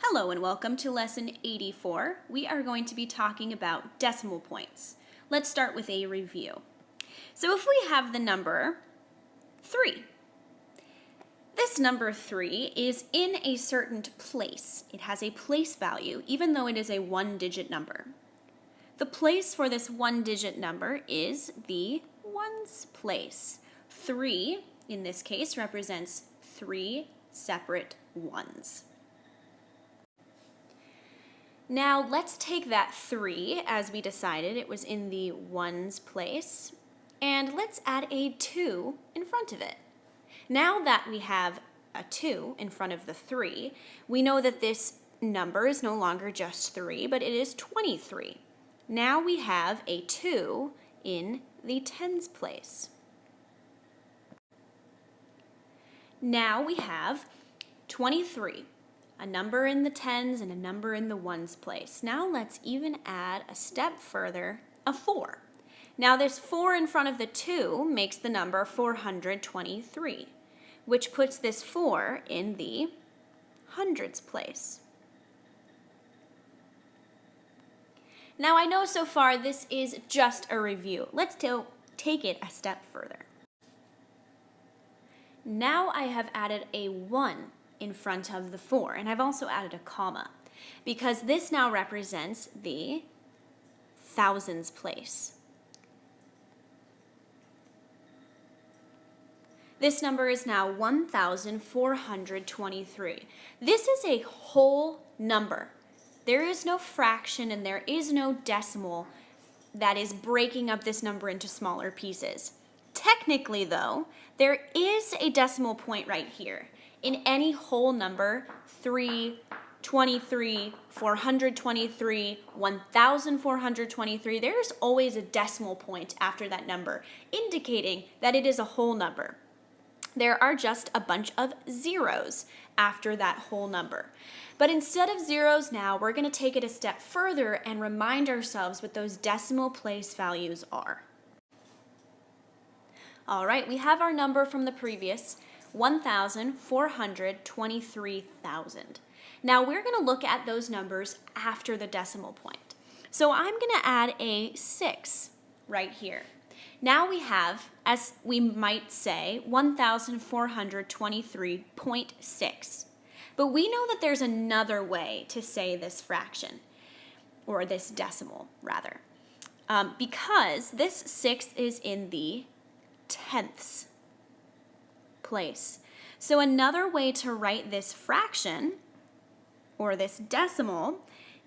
Hello and welcome to lesson 84. We are going to be talking about decimal points. Let's start with a review. So if we have the number 3, this number 3 is in a certain place. It has a place value, even though it is a one-digit number. The place for this one-digit number is the ones place. 3, in this case, represents 3 separate ones. Now let's take that 3, as we decided it was in the ones place, and let's add a 2 in front of it. Now that we have a 2 in front of the 3, we know that this number is no longer just 3, but it is 23. Now we have a 2 in the tens place. Now we have 23. A number in the tens and a number in the ones place. Now let's even add a step further, a 4. Now this 4 in front of the 2 makes the number 423, which puts this 4 in the hundreds place. Now I know so far this is just a review. Let's take it a step further. Now I have added a 1 in front of the 4, and I've also added a comma because this now represents the thousands place. This number is now 1,423. This is a whole number. There is no fraction and there is no decimal that is breaking up this number into smaller pieces. Technically, though, there is a decimal point right here. In any whole number, 3, 23, 423, 1,423, there's always a decimal point after that number, indicating that it is a whole number. There are just a bunch of zeros after that whole number. But instead of zeros now, we're going to take it a step further and remind ourselves what those decimal place values are. All right, we have our number from the previous 1,423,000. Now we're going to look at those numbers after the decimal point. So I'm going to add a 6 right here. Now we have, as we might say, 1,423.6. But we know that there's another way to say this fraction, or this decimal, rather, because this 6 is in the tenths place. So another way to write this fraction, or this decimal,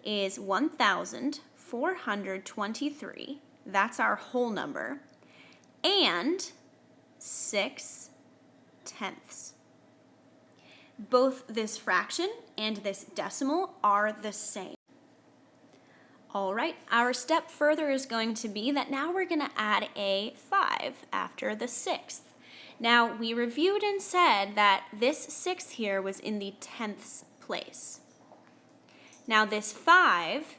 is 1,423, that's our whole number, and 6 tenths. Both this fraction and this decimal are the same. All right, our step further is going to be that now we're going to add a 5 after the 6th. Now, we reviewed and said that this 6 here was in the tenths place. Now, this 5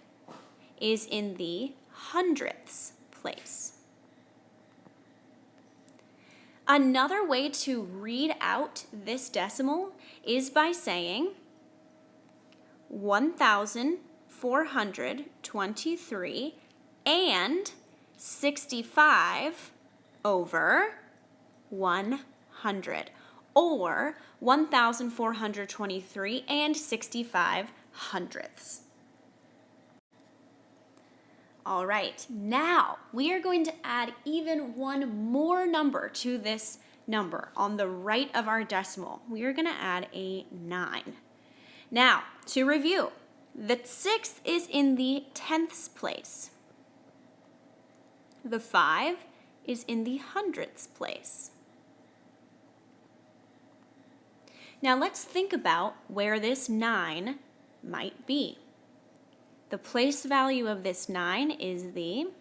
is in the hundredths place. Another way to read out this decimal is by saying 1,423 and 65 over 100, or 1,423 and 65 hundredths. All right, now we are going to add even one more number to this number on the right of our decimal. We are going to add a 9. Now, to review, the 6th is in the tenths place. The 5 is in the hundredths place. Now let's think about where this 9 might be. The place value of this 9 is the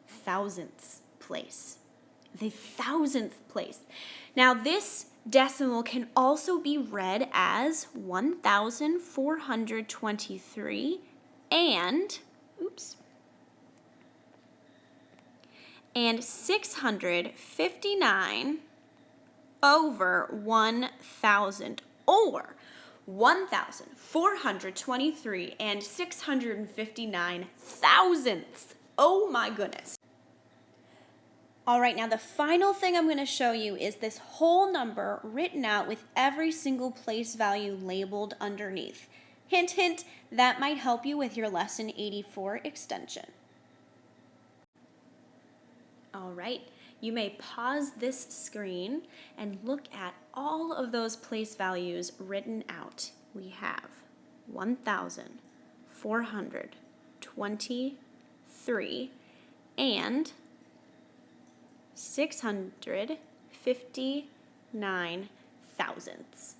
thousandths place. The thousandth place. Now this decimal can also be read as 1,423 and 659 over 1,000, or 1,423 and 659 thousandths. Oh my goodness. All right, now the final thing I'm going to show you is this whole number written out with every single place value labeled underneath. Hint, hint, that might help you with your Lesson 84 extension. All right, you may pause this screen and look at all of those place values written out. We have 1,423 and 659 thousandths.